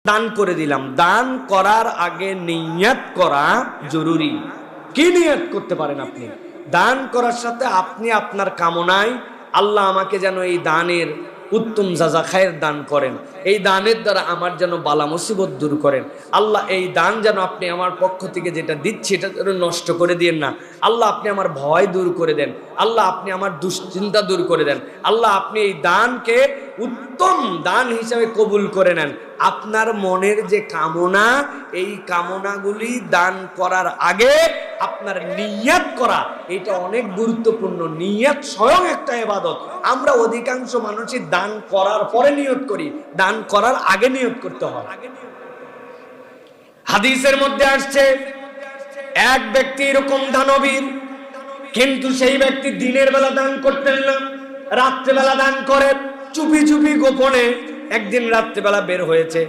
দান করে দিলাম। দান করার আগে নিয়ত করা জরুরি। কি নিয়ত করতে পারেন আপনি? দান করার সাথে আপনি আপনার কামনায় আল্লাহ আমাকে যেন এই দানের উত্তম যাজা খায়ের দান করেন, এই দানের দ্বারা আমার যেন বালা মুসিবত দূর করেন। আল্লাহ এই দান যেন আপনি আমার পক্ষ থেকে যেটা দিচ্ছি এটা যেন নষ্ট করে দিয়েন না। আল্লাহ আপনি আমার ভয় দূর করে দেন। আল্লাহ আপনি আমার দুশ্চিন্তা দূর করে দেন। আল্লাহ আপনি এই দানকে উত্তম দান হিসাবে কবুল করে নেন। আপনার মনের যে কামনা, এই কামনাগুলি দান করার আগে আপনার নিয়ত করা, এটা অনেক গুরুত্বপূর্ণ। নিয়ত স্বয়ং একটা ইবাদত। আমরা অধিকাংশ মানুষই দান করার পরে নিয়ত করি, দান করার আগে নিয়ত করতে হয়। হাদিসের মধ্যে আসছে এক ব্যক্তি এরকম দানবীর, কিন্তু সেই ব্যক্তি দিনের বেলা দান করতেন না, রাত্রেবেলা দান করে চুপি চুপি গোপনে। একদিন রাত্রেবেলা বের হয়েছে,